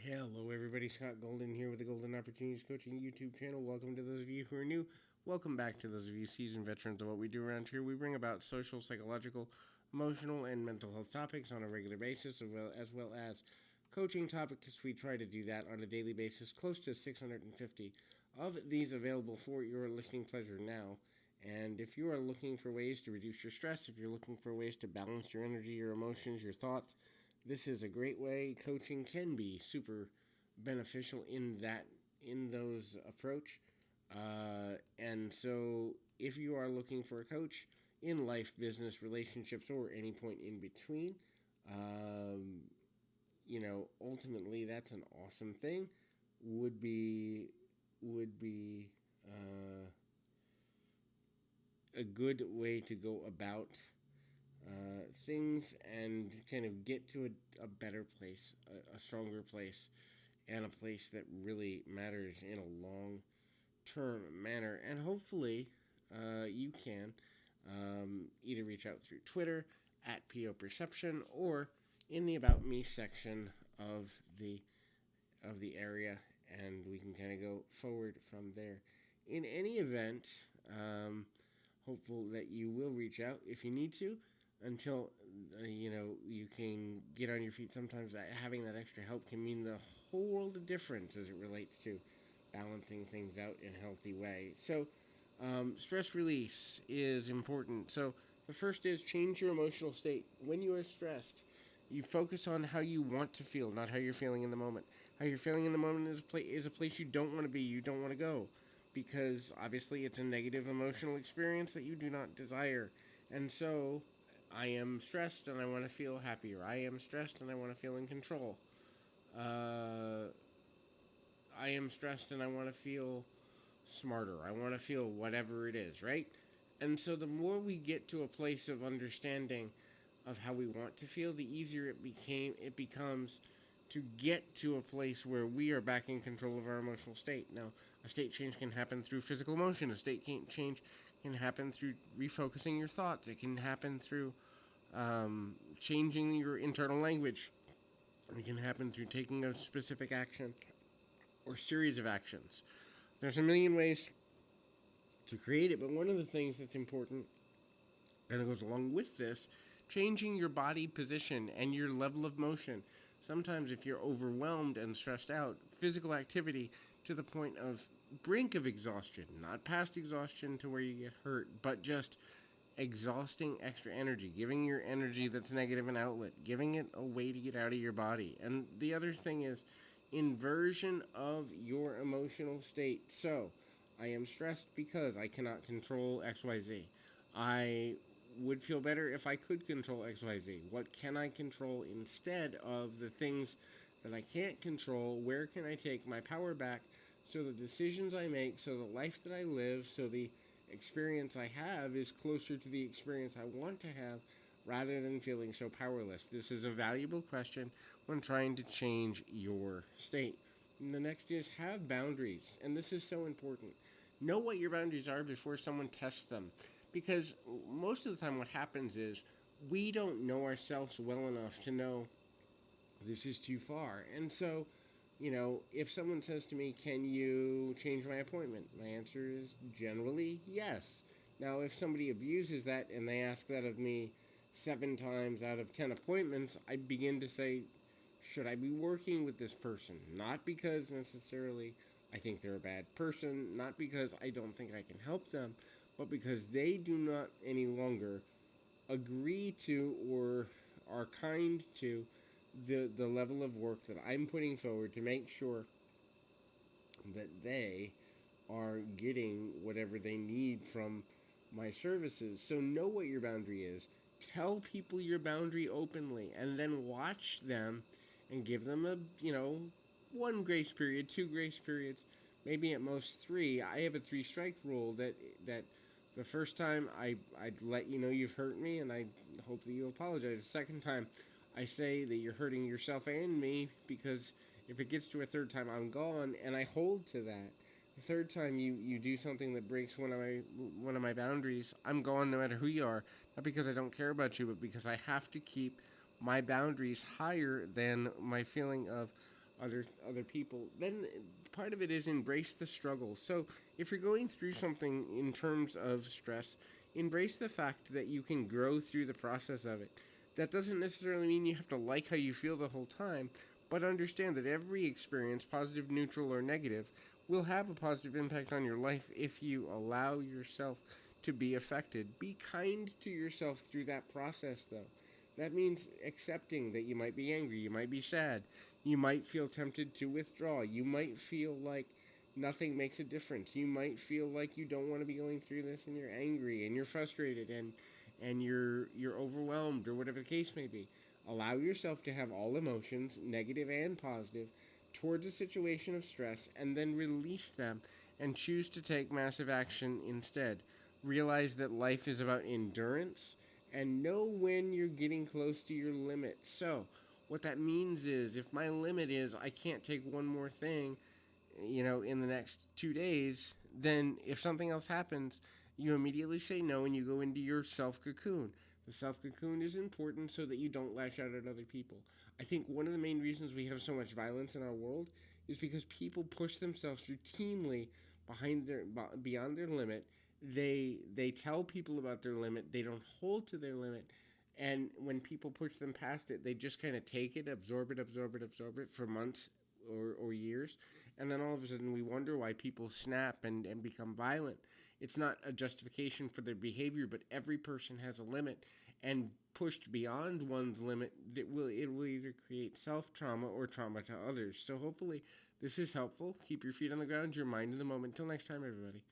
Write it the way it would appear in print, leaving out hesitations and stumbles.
Hello, everybody. Scott Golden here with the Golden Opportunities Coaching YouTube channel. Welcome to those of you who are new. Welcome back to those of you seasoned veterans of what we do around here. We bring about social, psychological, emotional, and mental health topics on a regular basis, as well as coaching topics. We try to do that on a daily basis, close to 650 of these available for your listening pleasure now. And if you are looking for ways to reduce your stress, if you're looking for ways to balance your energy, your emotions, your thoughts, this is a great way. Coaching can be super beneficial in those approach. And so if you are looking for a coach in life, business, relationships, or any point in between, ultimately that's an awesome thing. Would be a good way to go about things and kind of get to a better place, a stronger place, and a place that really matters in a long term manner. And hopefully, you can either reach out through Twitter at PO Perception or in the About Me section of the area, and we can kind of go forward from there. In any event, hopeful that you will reach out if you need to until you can get on your feet. Sometimes having that extra help can mean the whole world of difference as it relates to balancing things out in a healthy way. So stress release is important. So the first is change your emotional state. When you are stressed, you focus on how you want to feel, not how you're feeling in the moment. How you're feeling in the moment is a place you don't want to be, you don't want to go, because obviously it's a negative emotional experience that you do not desire. And so, I am stressed and I want to feel happier. I am stressed and I want to feel in control. Uh, I am stressed and I want to feel smarter. I want to feel whatever it is, right? And so the more we get to a place of understanding of how we want to feel, the easier it becomes to get to a place where we are back in control of our emotional state. Now, a state change can happen through physical emotion. A state change can happen through refocusing your thoughts. It can happen through changing your internal language. It can happen through taking a specific action or series of actions. There's a million ways to create it, but one of the things that's important and it goes along with this, changing your body position and your level of motion. Sometimes if you're overwhelmed and stressed out, physical activity to the point of brink of exhaustion, not past exhaustion to where you get hurt, but just exhausting extra energy, giving your energy that's negative an outlet, giving it a way to get out of your body. And the other thing is inversion of your emotional state. So, I am stressed because I cannot control XYZ. I would feel better if I could control XYZ. What can I control instead of the things that I can't control? Where can I take my power back so the decisions I make, so the life that I live, so the experience I have is closer to the experience I want to have rather than feeling so powerless? This is a valuable question when trying to change your state. And the next is have boundaries. And this is so important. Know what your boundaries are before someone tests them. Because most of the time what happens is we don't know ourselves well enough to know this is too far. And so, if someone says to me, can you change my appointment? My answer is generally yes. Now, if somebody abuses that and they ask that of me 7 times out of 10 appointments, I begin to say, should I be working with this person? Not because necessarily I think they're a bad person, not because I don't think I can help them, but because they do not any longer agree to or are kind to the level of work that I'm putting forward to make sure that they are getting whatever they need from my services. So know what your boundary is. Tell people your boundary openly, and then watch them and give them one grace period, 2 grace periods, maybe at most 3. I have a 3-strike rule that the first time I'd let you know you've hurt me, and I hope that you apologize. The second time, I say that you're hurting yourself and me, because if it gets to a third time, I'm gone, and I hold to that. The third time you do something that breaks one of my boundaries, I'm gone no matter who you are. Not because I don't care about you, but because I have to keep my boundaries higher than my feeling of other people, then part of it is embrace the struggle. So if you're going through something in terms of stress, embrace the fact that you can grow through the process of it. That doesn't necessarily mean you have to like how you feel the whole time, but understand that every experience, positive, neutral, or negative, will have a positive impact on your life if you allow yourself to be affected. Be kind to yourself through that process, though. That means accepting that you might be angry, you might be sad, you might feel tempted to withdraw, you might feel like nothing makes a difference, you might feel like you don't want to be going through this and you're angry and you're frustrated and you're overwhelmed or whatever the case may be. Allow yourself to have all emotions, negative and positive, towards a situation of stress and then release them and choose to take massive action instead. Realize that life is about endurance and know when you're getting close to your limit. So, what that means is if my limit is I can't take one more thing, in the next 2 days, then if something else happens, you immediately say no and you go into your self cocoon. The self cocoon is important so that you don't lash out at other people. I think one of the main reasons we have so much violence in our world is because people push themselves routinely beyond their limit. They tell people about their limit. They don't hold to their limit. And when people push them past it, they just kind of take it, absorb it for months or years. And then all of a sudden we wonder why people snap and become violent. It's not a justification for their behavior, but every person has a limit. And pushed beyond one's limit, it will either create self-trauma or trauma to others. So hopefully this is helpful. Keep your feet on the ground, your mind in the moment. Until next time, everybody.